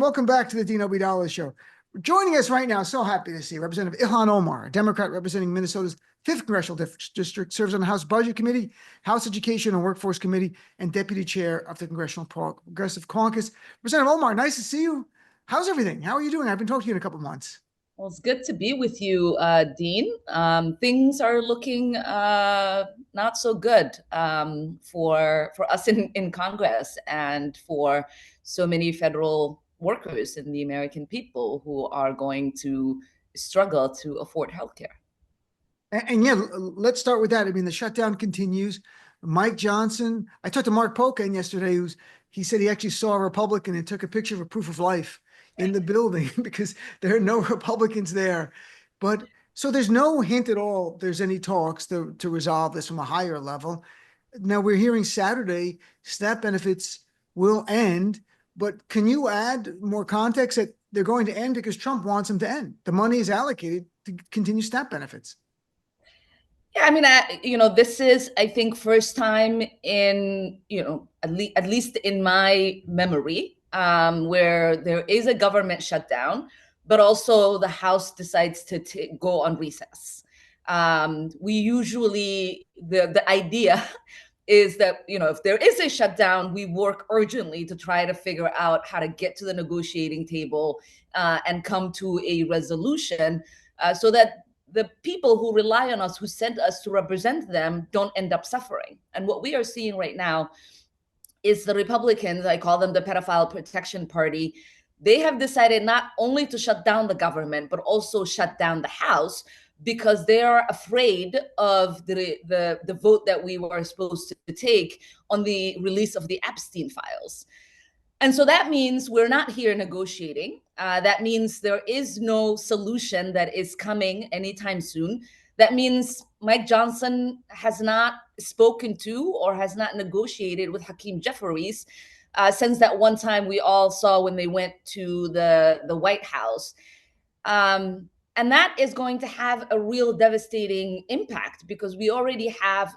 Welcome back to the Dean Obeidallah Show. Joining us right now, so happy to see Representative Ilhan Omar, a Democrat representing Minnesota's 5th Congressional District, serves on the House Budget Committee, House Education and Workforce Committee, and Deputy Chair of the Congressional Progressive Caucus. Representative Omar, nice to see you. How's everything? How are you doing? I've been talking to you in a couple of months. Well, it's good to be with you, Dean. Things are looking not so good for us in Congress and for so many federal workers and the American people who are going to struggle to afford healthcare. And yeah, let's start with that. I mean, the shutdown continues. Mike Johnson, I talked to Mark Pocan yesterday, he said he actually saw a Republican and took a picture of a proof of life in the building because there are no Republicans there. But so there's no hint at all there's any talks to resolve this from a higher level. Now we're hearing Saturday SNAP benefits will end, but can you add more context that they're going to end because Trump wants them to end? The money is allocated to continue SNAP benefits. Yeah, I mean, this is, I think, first time in, at least in my memory, where there is a government shutdown, but also the House decides to go on recess. We usually, the idea is that, if there is a shutdown, we work urgently to try to figure out how to get to the negotiating table and come to a resolution so that the people who rely on us, who sent us to represent them, don't end up suffering. And what we are seeing right now is the Republicans, I call them the pedophile protection party, they have decided not only to shut down the government, but also shut down the House because they are afraid of the vote that we were supposed to take on the release of the Epstein files. And so that means we're not here negotiating. That means there is no solution that is coming anytime soon. That means Mike Johnson has not spoken to or has not negotiated with Hakeem Jeffries since that one time we all saw when they went to the White House. And that is going to have a real devastating impact because we already have,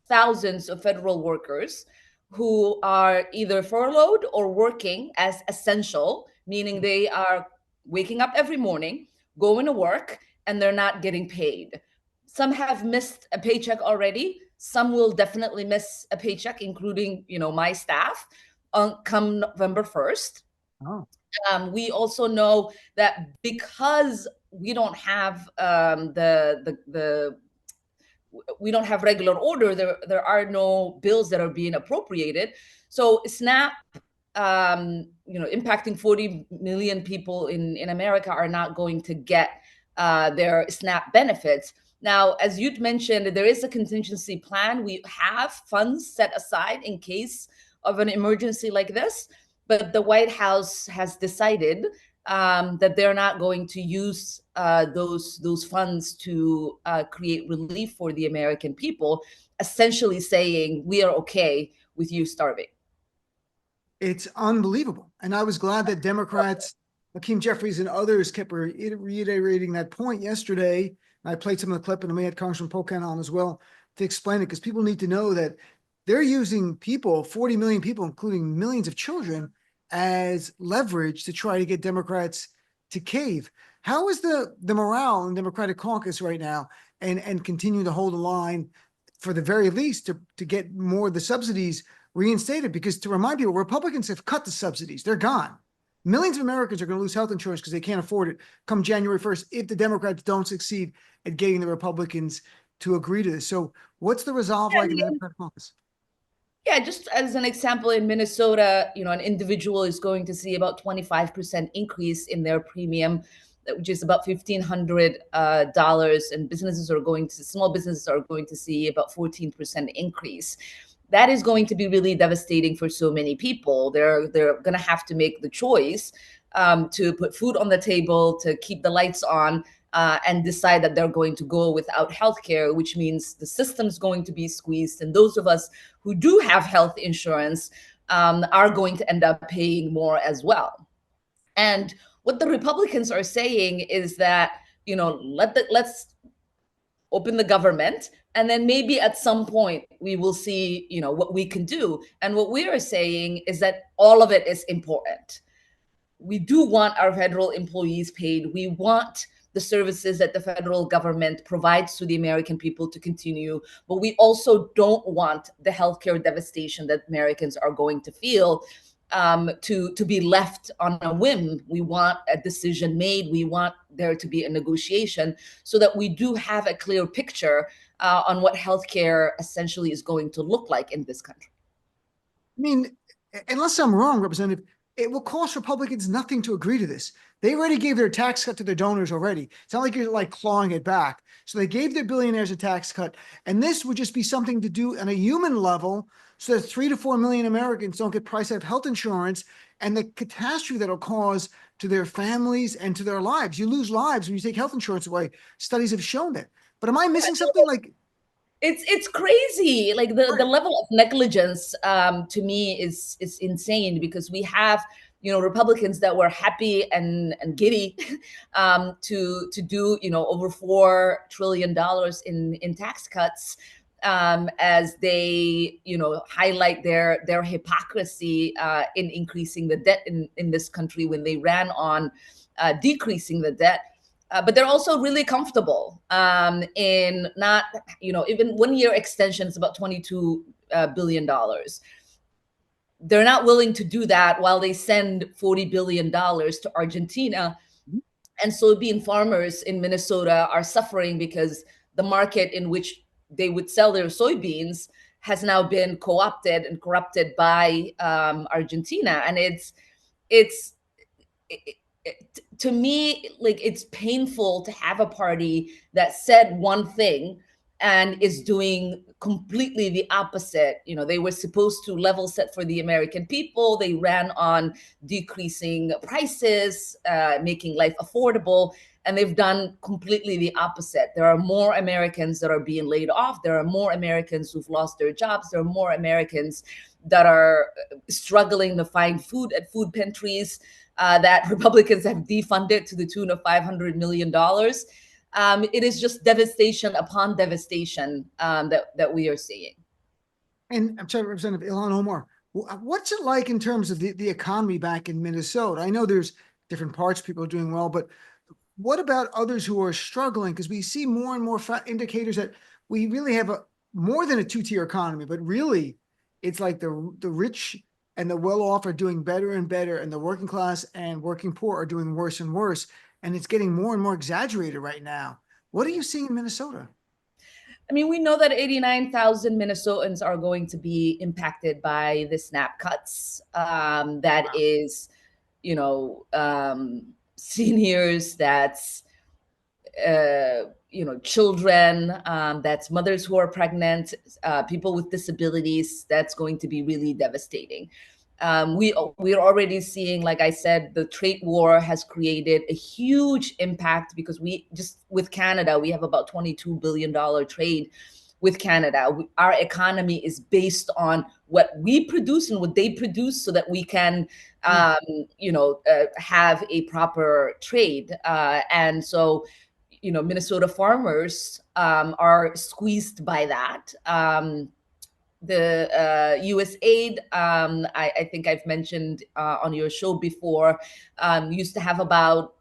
thousands of federal workers who are either furloughed or working as essential, meaning they are waking up every morning, going to work, and they're not getting paid. Some have missed a paycheck already. Some will definitely miss a paycheck, including, my staff, come November 1st. Oh. We also know that because we don't have we don't have regular order, there are no bills that are being appropriated. So SNAP, impacting 40 million people in America are not going to get their SNAP benefits. Now, as you'd mentioned, there is a contingency plan. We have funds set aside in case of an emergency like this, but the White House has decided that they're not going to use those funds to create relief for the American people, essentially saying we are okay with you starving. It's unbelievable. And I was glad that Democrats, Hakeem Jeffries and others kept reiterating that point yesterday. I played some of the clip and we had Congressman Pocan on as well to explain it because people need to know that they're using people, 40 million people, including millions of children, as leverage to try to get Democrats to cave. How is the morale in the Democratic caucus right now and continue to hold the line for the very least to get more of the subsidies reinstated? Because to remind people, Republicans have cut the subsidies. They're gone. Millions of Americans are going to lose health insurance because they can't afford it come January 1st if the Democrats don't succeed at getting the Republicans to agree to this. So what's the resolve like in the Democratic caucus? Yeah, just as an example, in Minnesota, an individual is going to see about 25% increase in their premium, which is about $1,500, and small businesses are going to see about 14% increase. That is going to be really devastating for so many people. They're going to have to make the choice to put food on the table, to keep the lights on, and decide that they're going to go without healthcare, which means the system's going to be squeezed. And those of us who do have health insurance are going to end up paying more as well. And what the Republicans are saying is that, let's open the government, and then maybe at some point we will see, what we can do. And what we are saying is that all of it is important. we do want our federal employees paid. We want the services that the federal government provides to the American people to continue, but we also don't want the healthcare devastation that Americans are going to feel to be left on a whim. We want a decision made. We want there to be a negotiation so that we do have a clear picture on what healthcare essentially is going to look like in this country. I mean, unless I'm wrong, Representative, it will cost Republicans nothing to agree to this. They already gave their tax cut to their donors already. It's not like you're like clawing it back. So they gave their billionaires a tax cut. And this would just be something to do on a human level so that 3 to 4 million Americans don't get priced out of health insurance and the catastrophe that'll cause to their families and to their lives. You lose lives when you take health insurance away. Studies have shown that. But am I missing something? Like, it's crazy. Like the level of negligence to me is insane, because we have Republicans that were happy and giddy to do over $4 trillion in tax cuts, as they highlight their hypocrisy in increasing the debt in this country when they ran on decreasing the debt. But they're also really comfortable in not, even 1 year extension is about $22 billion. They're not willing to do that while they send $40 billion to Argentina. And soybean farmers in Minnesota are suffering because the market in which they would sell their soybeans has now been co-opted and corrupted by Argentina. And to me, like, it's painful to have a party that said one thing and is doing completely the opposite. They were supposed to level set for the American people. They ran on decreasing prices, making life affordable, and they've done completely the opposite. There are more Americans that are being laid off. There are more Americans who've lost their jobs. There are more Americans that are struggling to find food at food pantries that Republicans have defunded to the tune of $500 million. It is just devastation upon devastation that we are seeing. And I'm sorry, Representative Ilhan Omar, what's it like in terms of the economy back in Minnesota? I know there's different parts, people are doing well, but what about others who are struggling? Because we see more and more indicators that we really have more than a two-tier economy, but really it's like the rich and the well-off are doing better and better, and the working class and working poor are doing worse and worse. And it's getting more and more exaggerated right now. What are you seeing in Minnesota? I mean, we know that 89,000 Minnesotans are going to be impacted by the SNAP cuts. That is, seniors, that's, children, that's mothers who are pregnant, people with disabilities. That's going to be really devastating. We're already seeing, like I said, the trade war has created a huge impact, because with Canada, we have about $22 billion trade with Canada. Our economy is based on what we produce and what they produce, so that we can, have a proper trade. And so, Minnesota farmers are squeezed by that. The U.S. aid, I think I've mentioned on your show before, used to have about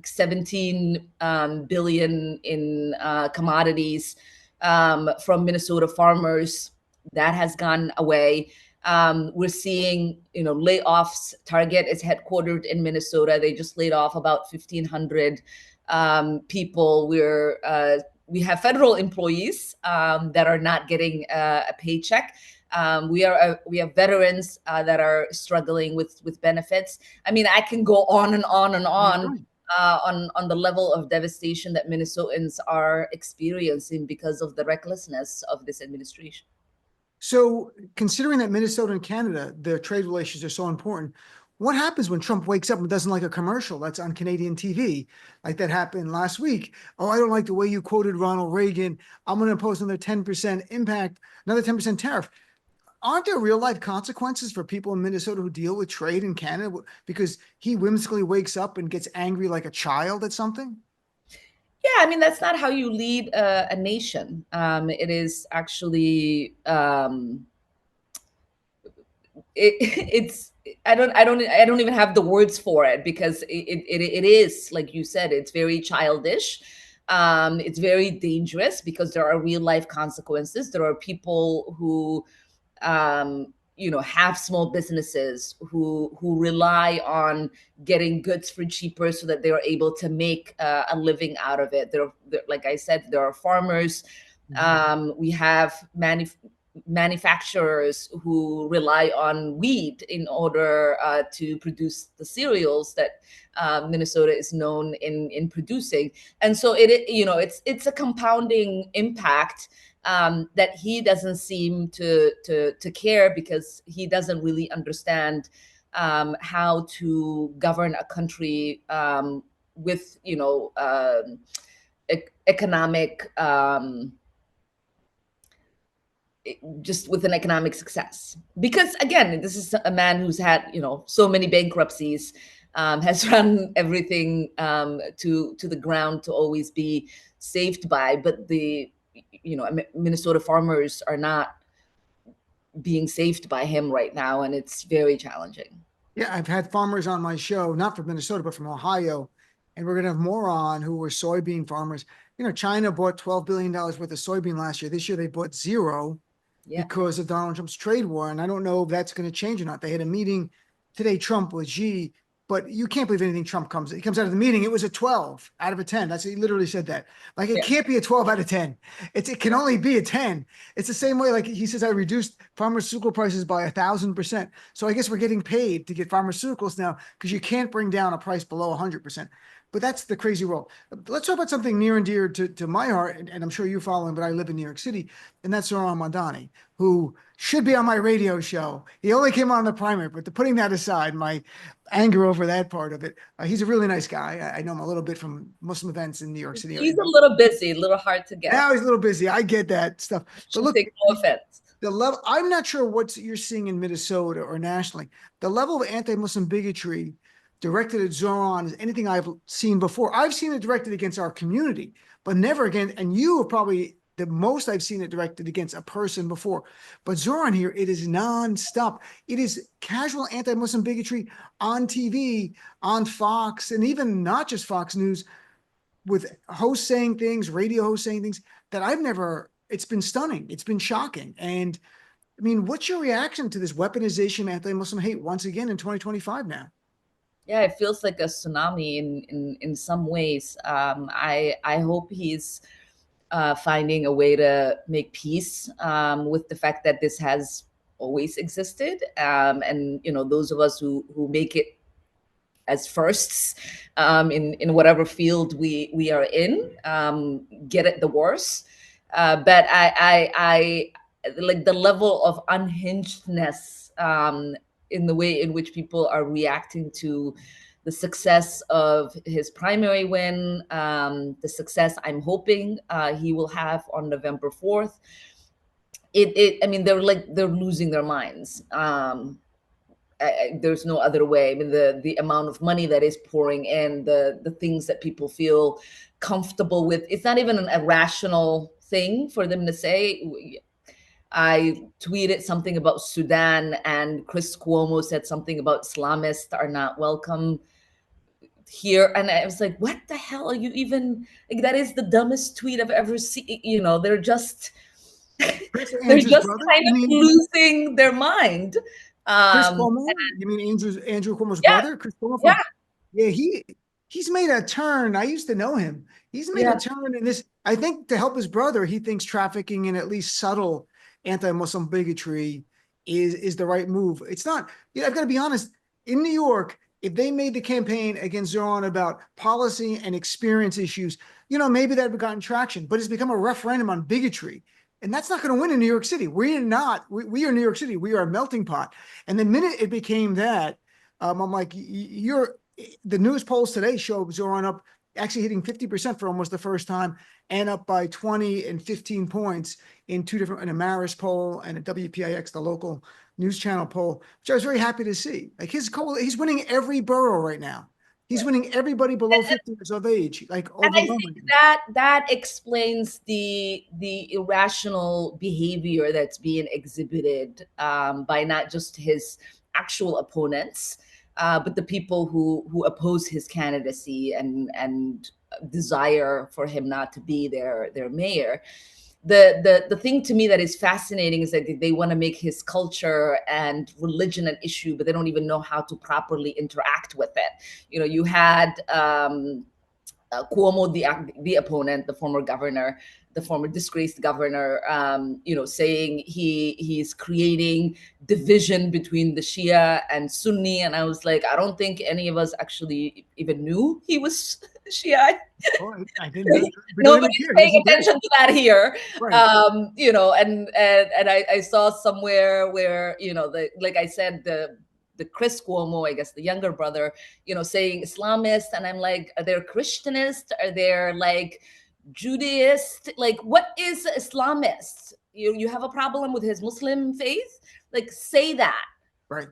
17 billion in commodities from Minnesota farmers. That has gone away. We're seeing, layoffs. Target is headquartered in Minnesota. They just laid off about 1,500 people. We have federal employees that are not getting a paycheck. We have veterans that are struggling with benefits. I mean, I can go on and on and on on the level of devastation that Minnesotans are experiencing because of the recklessness of this administration. So, considering that Minnesota and Canada, their trade relations are so important, what happens when Trump wakes up and doesn't like a commercial that's on Canadian TV, like that happened last week? Oh, I don't like the way you quoted Ronald Reagan. I'm going to impose another 10% impact, another 10% tariff. Aren't there real life consequences for people in Minnesota who deal with trade in Canada because he whimsically wakes up and gets angry like a child at something? Yeah, I mean, that's not how you lead a nation. It is actually, I don't even have the words for it, because it is, like you said, it's very childish. It's very dangerous because there are real life consequences. There are people who have small businesses who rely on getting goods for cheaper so that they are able to make a living out of it. Like I said, there are farmers. We have manufacturers who rely on wheat in order to produce the cereals that Minnesota is known in producing. And so it's a compounding impact that he doesn't seem to care, because he doesn't really understand how to govern a country with economic just with an economic success. Because again, this is a man who's had so many bankruptcies, has run everything to the ground to always be saved by, but the Minnesota farmers are not being saved by him right now, and it's very challenging. Yeah, I've had farmers on my show, not from Minnesota, but from Ohio, and we're going to have more on who were soybean farmers. China bought $12 billion worth of soybean last year. This year they bought zero because of Donald Trump's trade war. And I don't know if that's going to change or not. They had a meeting today, Trump with Xi, but you can't believe anything Trump comes out of the meeting. It was a 12 out of a 10. He literally said that. Like, it can't be a 12 out of 10. It can only be a 10. It's the same way, like he says, I reduced pharmaceutical prices by 1,000%. So I guess we're getting paid to get pharmaceuticals now, because you can't bring down a price below 100%. But that's the crazy world. Let's talk about something near and dear to my heart, and I'm sure you follow him, but I live in New York City, and that's Zohran Mamdani, who should be on my radio show. He only came on the primary, but putting that aside, my anger over that part of it, he's a really nice guy. I know him a little bit from Muslim events in New York City. He's a little busy, a little hard to get. Now he's a little busy. I get that stuff. But look, take no offense. The level, I'm not sure what you're seeing in Minnesota or nationally. The level of anti-Muslim bigotry directed at Zohran is anything I've seen before. I've seen it directed against our community, but never again. And you are probably the most I've seen it directed against a person before. But Zohran here, it is nonstop. It is casual anti-Muslim bigotry on TV, on Fox, and even not just Fox News, with hosts saying things, radio hosts saying things that I've never. It's been stunning. It's been shocking. And I mean, what's your reaction to this weaponization of anti-Muslim hate once again in 2025 now? Yeah, it feels like a tsunami in some ways. I hope he's finding a way to make peace with the fact that this has always existed, and those of us who make it as firsts in whatever field we are in get it the worst. But I like the level of unhingedness in the way in which people are reacting to the success of his primary win, the success I'm hoping he will have on November 4th. I mean, they're losing their minds. There's no other way. I mean, the amount of money that is pouring in, the things that people feel comfortable with, it's not even a rational thing for them to say. I tweeted something about Sudan, and Chris Cuomo said something about Islamists are not welcome here. And I was like, what the hell are you even, like, that is the dumbest tweet I've ever seen. They're just, they're just kind of losing their mind. Chris Cuomo? You mean Andrew Cuomo's brother? Chris Cuomo? Yeah, he's made a turn. I used to know him. He's made a turn in this. I think to help his brother, he thinks trafficking in at least subtle anti-Muslim bigotry is the right move. It's not. I've got to be honest. In New York, if they made the campaign against Zohran about policy and experience issues, maybe that would have gotten traction. But it's become a referendum on bigotry. And that's not going to win in New York City. We are not. We are New York City. We are a melting pot. And the minute it became that, I'm like, the news polls today show Zohran up, actually hitting 50% for almost the first time, and up by 20 and 15 points in two different, in a Marist poll and a WPIX, the local news channel poll, which I was very happy to see. Like he's winning every borough right now. He's winning everybody below 50 years of age. Like, and I think that explains the irrational behavior that's being exhibited by not just his actual opponents, but the people who oppose his candidacy and desire for him not to be their mayor. The thing to me that is fascinating is that they want to make his culture and religion an issue, but they don't even know how to properly interact with it. You had Cuomo, the opponent, the former governor, the former disgraced governor, saying he's creating division between the Shia and Sunni. And I was like, I don't think any of us actually even knew he was Shia. Oh, I didn't know. Nobody's paying attention to that here. Right. And I saw somewhere where, like I said, the Chris Cuomo, I guess the younger brother, saying Islamist. And I'm like, are they Christianist? Are they like Judaist? Like, what is Islamist? You have a problem with his Muslim faith? Like, say that. Right.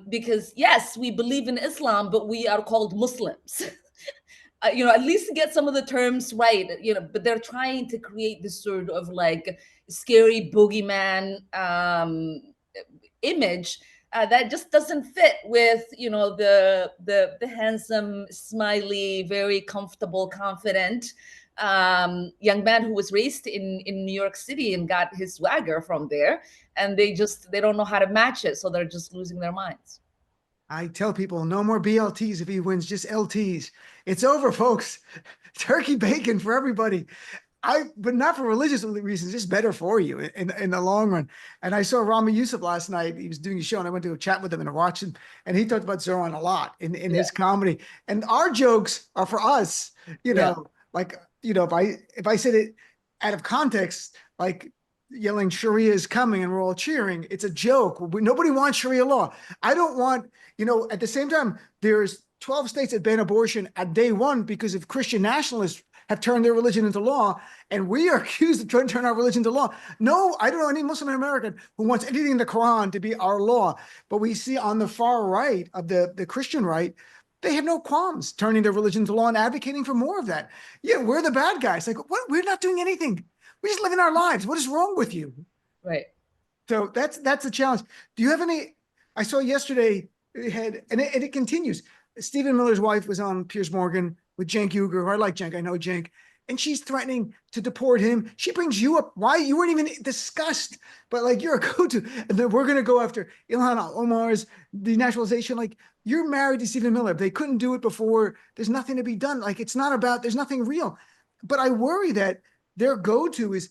Because yes, we believe in Islam, but we are called Muslims. At least get some of the terms right, but they're trying to create this sort of like scary boogeyman image that just doesn't fit with, the handsome, smiley, very comfortable, confident young man who was raised in New York City and got his swagger from there. And they don't know how to match it. So they're just losing their minds. I tell people no more BLTs if he wins, just LTs. It's over, folks. Turkey bacon for everybody. But not for religious reasons, just better for you in the long run. And I saw Rami Youssef last night. He was doing a show and I went to go chat with him and watch him. And he talked about Zohran a lot in his comedy. And our jokes are for us, like, if I said it out of context, like yelling Sharia is coming and we're all cheering, it's a joke. Nobody wants Sharia law. I don't want, at the same time, there's 12 states that ban abortion at day one because of Christian nationalists have turned their religion into law, and we are accused of trying to turn our religion into law. No, I don't know any Muslim American who wants anything in the Quran to be our law. But we see on the far right of the Christian right, they have no qualms turning their religion into law and advocating for more of that. Yeah, we're the bad guys. Like, what? We're not doing anything. We're just living our lives. What is wrong with you? Right. So that's the challenge. Do you have any? I saw yesterday and it continues. Stephen Miller's wife was on Piers Morgan with Cenk Uygur. I like Cenk. I know Cenk. And she's threatening to deport him. She brings you up. Why? You weren't even discussed, but like you're a go-to. And then we're going to go after Ilhan Omar's denaturalization. Like you're married to Stephen Miller. They couldn't do it before. There's nothing to be done. Like it's not about, there's nothing real. But I worry that their go-to is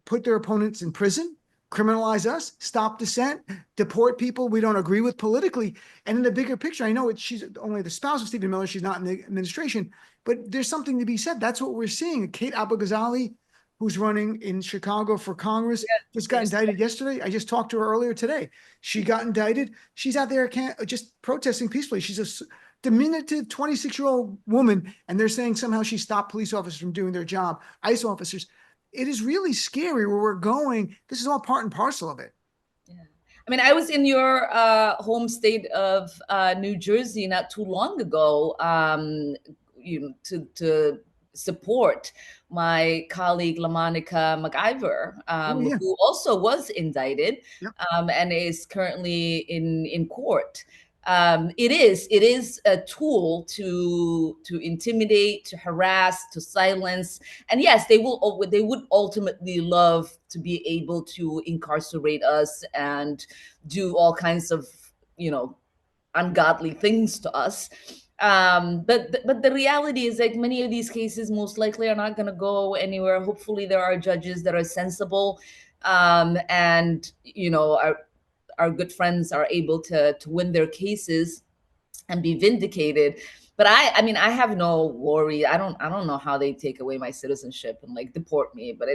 put their opponents in prison, criminalize us, stop dissent, deport people we don't agree with politically. And in the bigger picture, I know she's only the spouse of Stephen Miller. She's not in the administration, but there's something to be said. That's what we're seeing. Kate Abou-Ghazali, who's running in Chicago for Congress, just got indicted yesterday. I just talked to her earlier today. She got indicted. She's out there just protesting peacefully. She's a diminutive 26-year-old woman, and they're saying somehow she stopped police officers from doing their job, ICE officers. It is really scary where we're going. This is all part and parcel of it. Yeah. I mean, I was in your home state of New Jersey not too long ago, to support my colleague LaMonica McIver, who also was indicted and is currently in court. It is a tool to intimidate, to harass, to silence, and yes, they would ultimately love to be able to incarcerate us and do all kinds of ungodly things to us. But the reality is, like, many of these cases most likely are not going to go anywhere. Hopefully, there are judges that are sensible, and our good friends are able to win their cases and be vindicated. But I mean, I have no worry. I don't know how they take away my citizenship and like deport me. But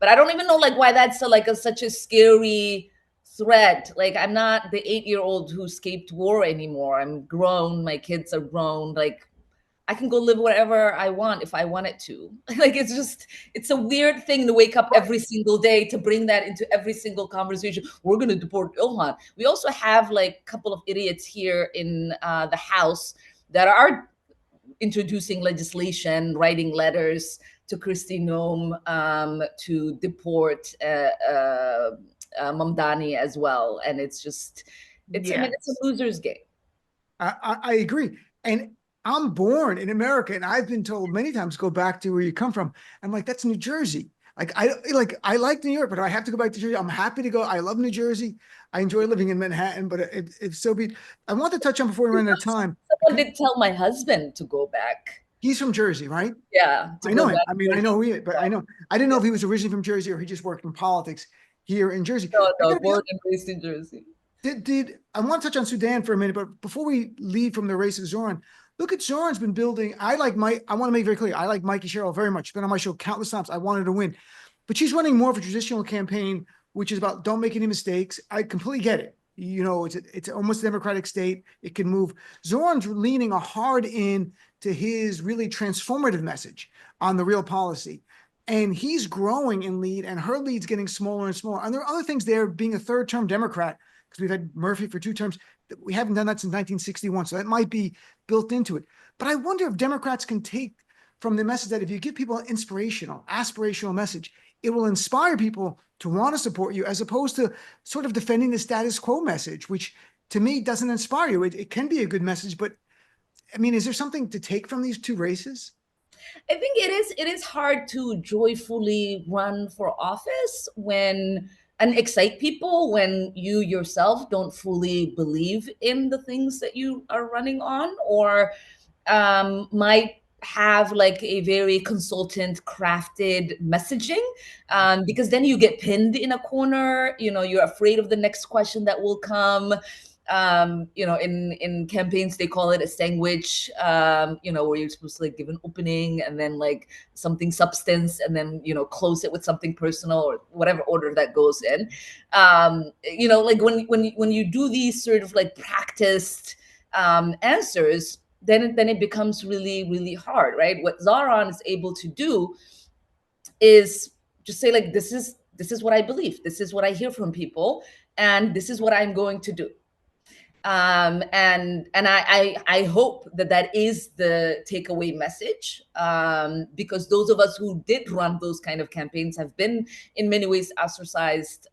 I don't even know like why that's such a scary threat. Like I'm not the 8-year-old who escaped war anymore. I'm grown. My kids are grown. Like I can go live wherever I want if I wanted to. Like it's a weird thing to wake up every single day to bring that into every single conversation. We're going to deport Ilhan. We also have like a couple of idiots here in the House that are introducing legislation, writing letters to Kristi Noem to deport Mamdani as well. And it's just, I mean, it's a Yes, loser's game. I agree. And I'm born in America, and I've been told many times, go back to where you come from. I'm like, that's New Jersey. I like New York, but I have to go back to Jersey. I'm happy to go. I love New Jersey. I enjoy living in Manhattan, but it's so be. I want to touch on before we run out of time. Someone did tell my husband to go back. He's from Jersey, right? Yeah, to I go know him. back I mean, where I he know who he is, came but I from. know I didn't know Yeah. if he was originally from Jersey or he just worked in politics here in Jersey. No, I no, gotta be born and raised in Jersey. did I want to touch on Sudan for a minute, but before we leave from the race of Zoran, look at Zoran's been building. I want to make very clear. I like Mikey Sherrill very much. She's been on my show countless times. I wanted to win, but she's running more of a traditional campaign, which is about don't make any mistakes. I completely get it. It's almost a democratic state. It can move. Zoran's leaning a hard in to his really transformative message on the real policy. And he's growing in lead, and her lead's getting smaller and smaller. And there are other things there, being a third term Democrat, because we've had Murphy for 2 terms. We haven't done that since 1961. So that might be built into it. But I wonder if Democrats can take from the message that if you give people an inspirational, aspirational message, it will inspire people to want to support you as opposed to sort of defending the status quo message, which to me doesn't inspire you. It can be a good message, but I mean, is there something to take from these two races? I think it is hard to joyfully run for office when and excite people when you yourself don't fully believe in the things that you are running on, or might have like a very consultant crafted messaging, because then you get pinned in a corner. You're afraid of the next question that will come. In campaigns they call it a sandwich, where you're supposed to like give an opening and then like something substance and then close it with something personal, or whatever order that goes in. Like when you do these sort of like practiced answers, then it becomes really, really hard, right? What Zohran is able to do is just say like, this is what I believe, this is what I hear from people, and this is what I'm going to do. And I hope that is the takeaway message, because those of us who did run those kind of campaigns have been in many ways ostracized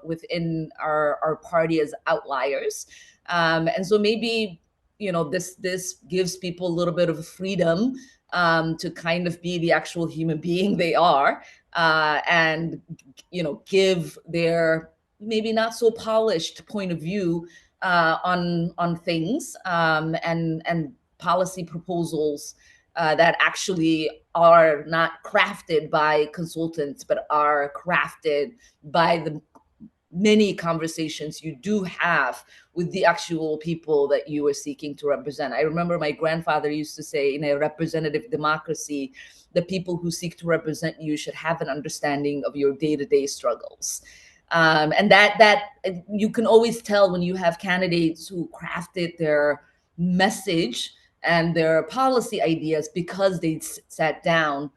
within our party as outliers, and so maybe this gives people a little bit of freedom to kind of be the actual human being they are, and give their maybe not so polished point of view on things, and policy proposals that actually are not crafted by consultants, but are crafted by the many conversations you do have with the actual people that you are seeking to represent. I remember my grandfather used to say, in a representative democracy, the people who seek to represent you should have an understanding of your day-to-day struggles. And that you can always tell when you have candidates who crafted their message and their policy ideas because they sat down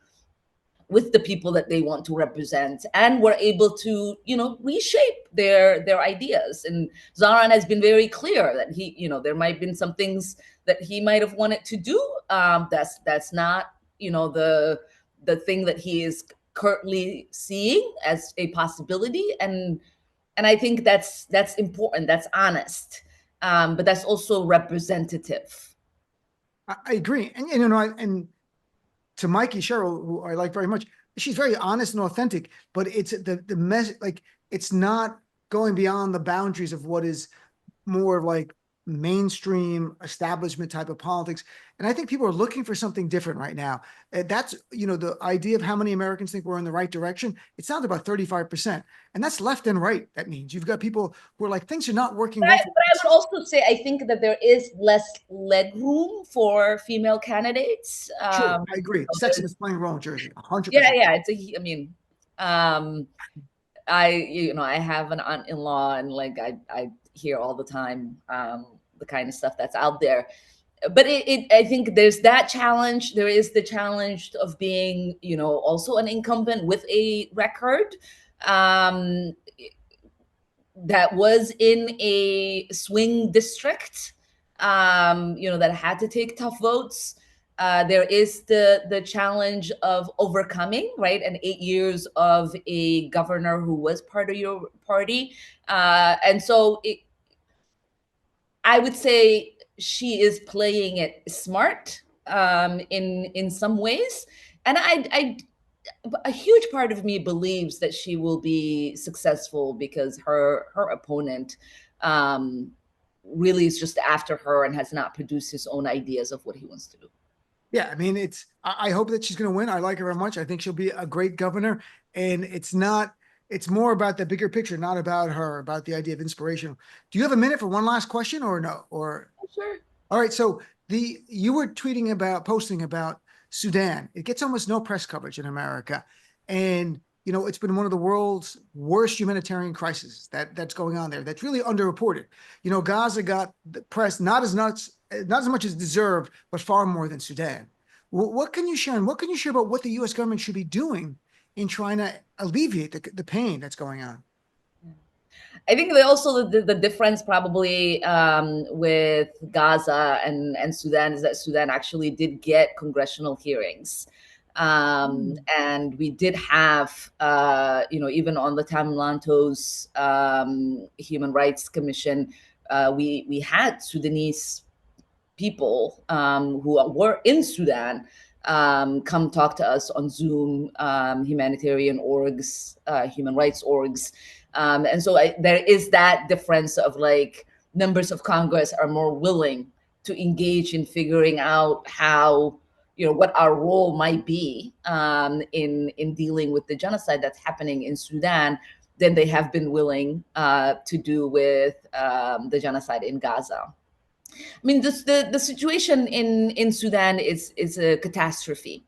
with the people that they want to represent and were able to reshape their ideas. And Zohran has been very clear that there might have been some things that he might have wanted to do, that's not the thing that he is currently seeing as a possibility. And I think that's important, that's honest, but that's also representative. I agree. And and to Mikey Sherrill, who I like very much, she's very honest and authentic, but it's the mess, like it's not going beyond the boundaries of what is more like mainstream establishment type of politics. And I think people are looking for something different right now. That's, the idea of how many Americans think we're in the right direction. It's down to about 35%. And that's left and right. That means you've got people who are like, things are not working But well. I would also say I think that there is less leg room for female candidates. True. I agree. Sexism is playing a role in Jersey, Yeah, 100%. yeah. I mean, um, I have an aunt-in-law, and like I hear all the time the kind of stuff that's out there. But I think there's that challenge. There is the challenge of being, also an incumbent with a record. Um, that was in a swing district, that had to take tough votes. There is the challenge of overcoming, right? And 8 years of a governor who was part of your party. And so I would say she is playing it smart in some ways, and a huge part of me believes that she will be successful because her opponent really is just after her and has not produced his own ideas of what he wants to do. Yeah, I mean, I hope that she's going to win. I like her very much. I think she'll be a great governor. And it's more about the bigger picture, not about her, about the idea of inspiration. Do you have a minute for one last question or no? Or Sure. all right. So you were posting about Sudan. It gets almost no press coverage in America. And, it's been one of the world's worst humanitarian crises that's going on there. That's really underreported. Gaza got the press, not as much as deserved, but far more than Sudan. What can you share? And what can you share about what the U.S. government should be doing in trying to alleviate the pain that's going on? I think also the difference probably with Gaza and Sudan is that Sudan actually did get congressional hearings. And we did have, even on the Tam Lantos Human Rights Commission, we had Sudanese people who were in Sudan come talk to us on Zoom, humanitarian orgs, human rights orgs. And so there is that difference of like members of Congress are more willing to engage in figuring out how, what our role might be in dealing with the genocide that's happening in Sudan than they have been willing to do with the genocide in Gaza. I mean, the situation in Sudan is a catastrophe.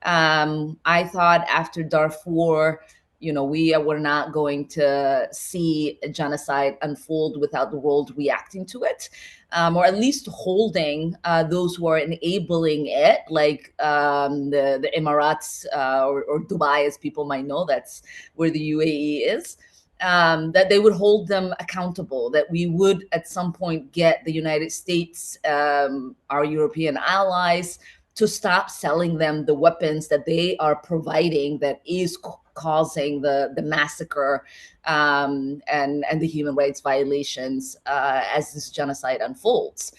I thought after Darfur, we were not going to see a genocide unfold without the world reacting to it, or at least holding those who are enabling it, like the Emirates or Dubai, as people might know. That's where the UAE is. That they would hold them accountable, that we would at some point get the United States, our European allies, to stop selling them the weapons that they are providing that is causing the massacre and the human rights violations as this genocide unfolds.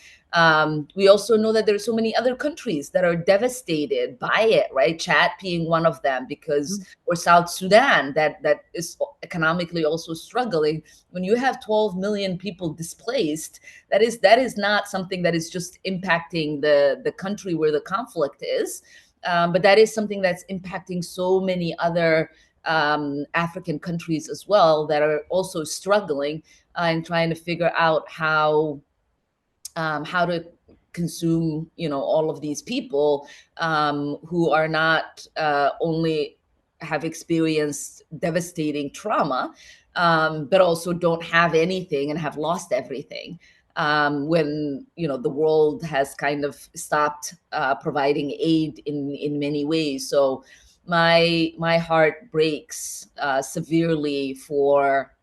We also know that there are so many other countries that are devastated by it, right? Chad being one of them, because or South Sudan that is economically also struggling. When you have 12 million people displaced, that is not something that is just impacting the country where the conflict is, but that is something that's impacting so many other African countries as well that are also struggling and trying to figure out how to consume, all of these people who are not only have experienced devastating trauma, but also don't have anything and have lost everything. When the world has kind of stopped providing aid in many ways. So my heart breaks severely for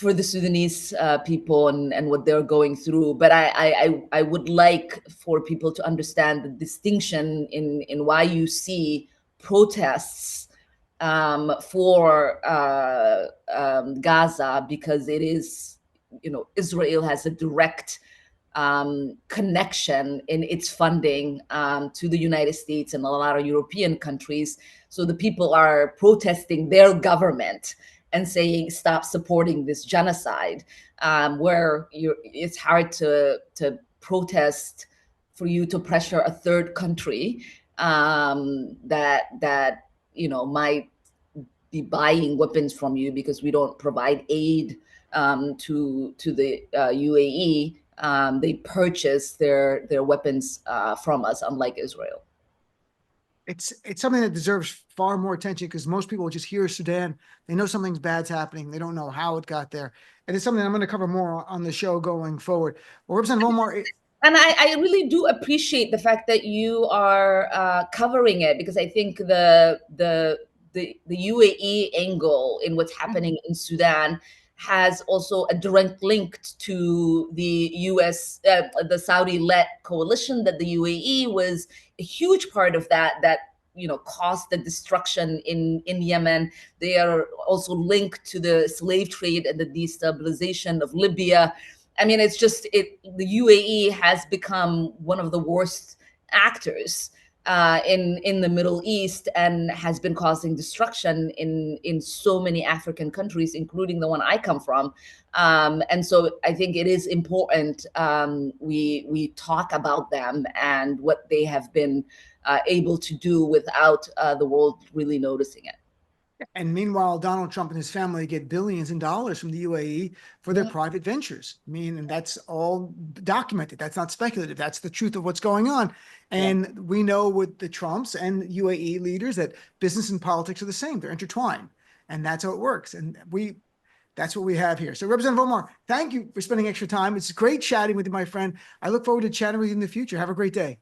the Sudanese people and what they're going through. But I would like for people to understand the distinction in why you see protests for Gaza, because it is, Israel has a direct connection in its funding to the United States and a lot of European countries. So the people are protesting their government and saying, stop supporting this genocide, where it's hard to protest for you to pressure a third country that might be buying weapons from you because we don't provide aid to the UAE. They purchase their weapons from us, unlike Israel. It's something that deserves far more attention, because most people just hear Sudan, they know something's bad's happening, they don't know how it got there, and it's something I'm going to cover more on the show going forward. Well, Representative Omar, and I really do appreciate the fact that you are covering it, because I think the UAE angle in what's happening in Sudan has also a direct link to the U.S., the Saudi-led coalition, that the UAE was a huge part of that caused the destruction in Yemen. They are also linked to the slave trade and the destabilization of Libya. I mean, it's just the UAE has become one of the worst actors in the Middle East, and has been causing destruction in so many African countries, including the one I come from. And so I think it is important we talk about them and what they have been able to do without the world really noticing it. And meanwhile, Donald Trump and his family get billions in dollars from the UAE for their private ventures. I mean, and that's all documented. That's not speculative. That's the truth of what's going on. And we know with the Trumps and UAE leaders that business and politics are the same. They're intertwined. And that's how it works. And that's what we have here. So Representative Omar, thank you for spending extra time. It's great chatting with you, my friend. I look forward to chatting with you in the future. Have a great day.